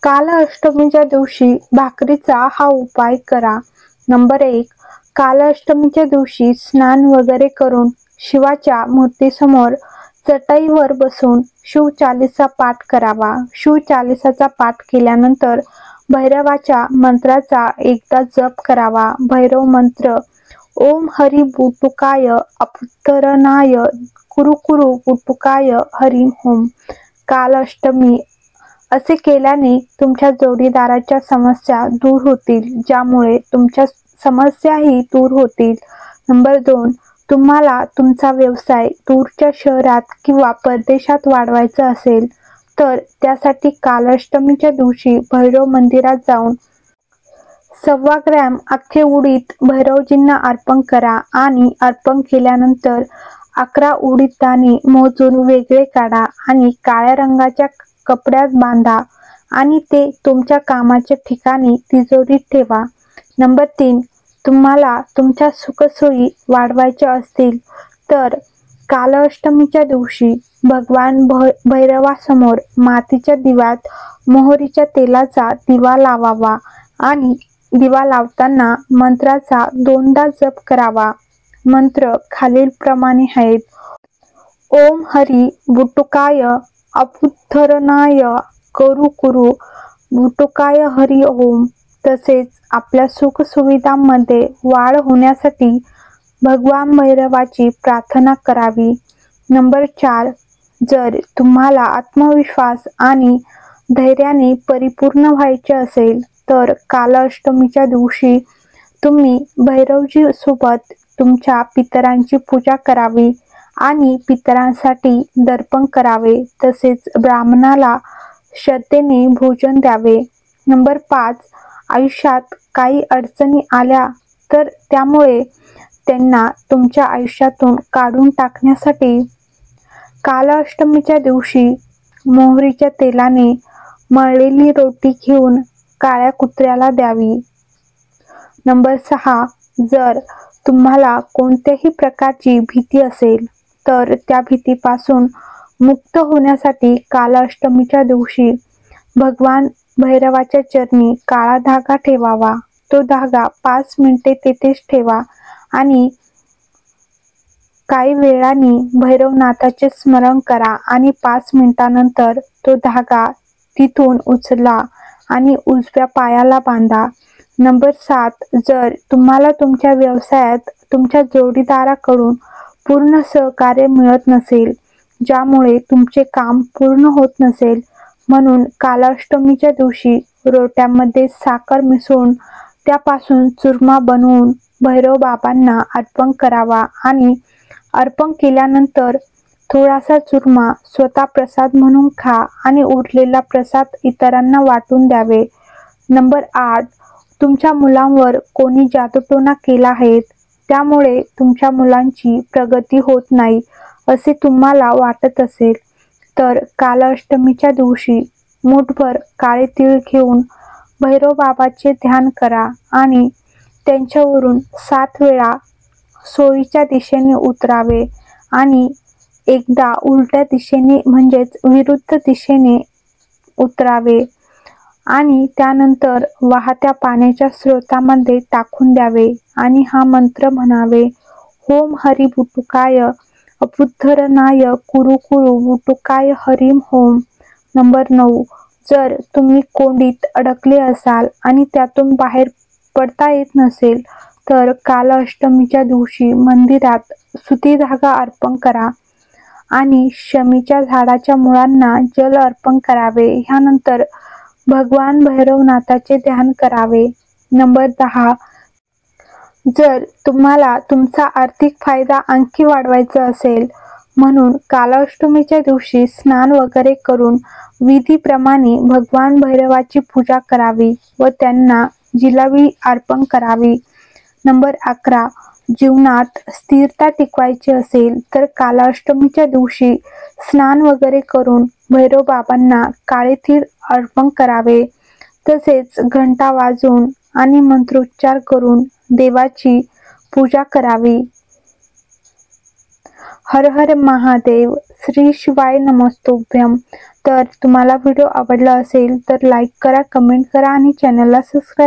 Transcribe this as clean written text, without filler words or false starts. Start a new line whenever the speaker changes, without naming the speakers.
काल अष्टमीच्या दिवशी भाकरीचा हा उपाय करा. नंबर 1. काल अष्टमीच्या दिवशी स्नान वगैरे करून शिवाच्या मूर्तीसमोर चटईवर बसून शिवचालीसा पाठ करावा. शिवचालीसाचा पाठ केल्यानंतर भैरवाच्या मंत्राचा एकदा जप करावा. भैरव मंत्र: ओम हरी बुटुकाय अपत्तरणाय कुरुकुरु बुटुकाय हरिं ओम. काल अष्टमी असे केल्याने तुमच्या जोडीदाराच्या समस्या दूर होतील, ज्यामुळे तुमच्या समस्याही दूर होतील. नंबर 2. तुम्हाला तुमचा व्यवसाय दूरच्या शहरात किंवा परदेशात वाढवायचा असेल तर त्यासाठी काल अष्टमीच्या दिवशी भैरव मंदिरात जाऊन 1.25 ग्रॅम अख्खे उडीद भैरवजींना अर्पण करा आणि अर्पण केल्यानंतर 11 उडीद दाणे मोजून वेगळे काढा आणि काळ्या रंगाच्या कपड्यात बांधा आणि ते तुमच्या कामाच्या ठिकाणी तिजोरीत ठेवा. नंबर 3. तुम्हाला तुमच्या सुखसोयी वाढवायच्या असतील तर काल अष्टमीच्या दिवशी भगवान भैरवासमोर मातीच्या दिव्यात मोहरीच्या तेलाचा दिवा लावावा आणि दिवा लावताना मंत्राचा 2दा जप करावा. मंत्र खालीलप्रमाणे आहेत: ओम हरी बुटुकाय अपत्तरणाय कुरुकुरु बुटुकाय हरि ओम. तसेच आपल्या सुखसुविधांमध्ये वाढ होण्यासाठी भगवान भैरवाची प्रार्थना करावी. नंबर 4. जर तुम्हाला आत्मविश्वास आणि धैर्याने परिपूर्ण व्हायचे असेल तर काल अष्टमीच्या दिवशी तुम्ही भैरवजी सोबत तुमच्या पितरांची पूजा करावी आणि पितरांसाठी दर्पण करावे. तसेच ब्राह्मणाला श्रद्धेने भोजन द्यावे. नंबर 5. आयुष्यात काही अडचणी आल्या तर त्यामुळे त्यांना तुमच्या आयुष्यातून काढून टाकण्यासाठी काल अष्टमीच्या दिवशी मोहरीच्या तेलाने मळलेली रोटी घेऊन काळ्या कुत्र्याला द्यावी. नंबर 6. जर तुम्हाला कोणत्याही प्रकारची भीती असेल तर त्या भीतीपासून मुक्त होण्यासाठी काल अष्टमीच्या दिवशी भगवान भैरवाच्या चरणी काळा धागा ठेवावा. तो धागा 5 मिनिटे तेथेच ठेवा आणि काही वेळाने भैरवनाथाचे स्मरण करा आणि 5 मिनिटांनंतर तो धागा तिथून उचला आणि उजव्या पायाला बांधा. नंबर 7. जर तुम्हाला तुमच्या व्यवसायात तुमच्या जोडीदाराकडून पूर्ण सहकार्य मिळत नसेल, ज्यामुळे तुमचे काम पूर्ण होत नसेल, म्हणून काल अष्टमीच्या दिवशी रोट्यामध्ये साखर मिसळून त्यापासून चुरमा बनवून भैरव बाबांना अर्पण करावा आणि अर्पण केल्यानंतर थोडासा चुरमा स्वतः प्रसाद म्हणून खा आणि उरलेला प्रसाद इतरांना वाटून द्यावे. नंबर 8. तुमच्या मुलांवर कोणी जादूटोणा केला आहे, त्यामुळे तुमच्या मुलांची प्रगती होत नाही असे तुम्हाला वाटत असेल तर काल अष्टमीच्या दिवशी मूठभर काळे तीळ घेऊन भैरव बाबाचे ध्यान करा आणि त्यांच्यावरून 7 वेळा सोयीच्या दिशेने उतरावे आणि एकदा उलट्या दिशेने म्हणजेच विरुद्ध दिशेने उतरावे आणि त्यानंतर वाहत्या पाण्याच्या स्रोतामध्ये टाकून द्यावे आणि हा मंत्र म्हणावे: ओम हरी बुटुकाय अपत्तरणाय कुरुकुरु बुटुकाय हरिं ओम. नंबर 9. जर तुम्ही कोंडीत अडकले असाल आणि त्यातून बाहेर पडता येत नसेल तर काल अष्टमीच्या दिवशी मंदिरात सुती धागा अर्पण करा आणि शमीच्या झाडाच्या मुळांना जल अर्पण करावे. ह्यानंतर भगवान भैरवनाथाचे ध्यान करावे. नंबर 10. जर तुम्हाला तुमचा आर्थिक फायदा आणखी वाढवायचा असेल म्हणून काल अष्टमीच्या दिवशी स्नान वगैरे करून विधीप्रमाणे भगवान भैरवाची पूजा करावी व त्यांना जिलेबी अर्पण करावी. नंबर 11. जीवनात स्थिरता टिकवायची असेल तर काल अष्टमीच्या दिवशी स्नान वगैरे करून भैरव बाबांना काळे तीळ अर्पण करावे. तसेच घंटा वाजवून आणि मंत्रोच्चार करून देवाची पूजा करावी. हर हर महादेव. श्री शिवाय नमस्तुभ्यं. तर तुम्हाला व्हिडिओ आवडला असेल तर लाईक करा, कमेंट करा आणि चॅनलला सबस्क्राईब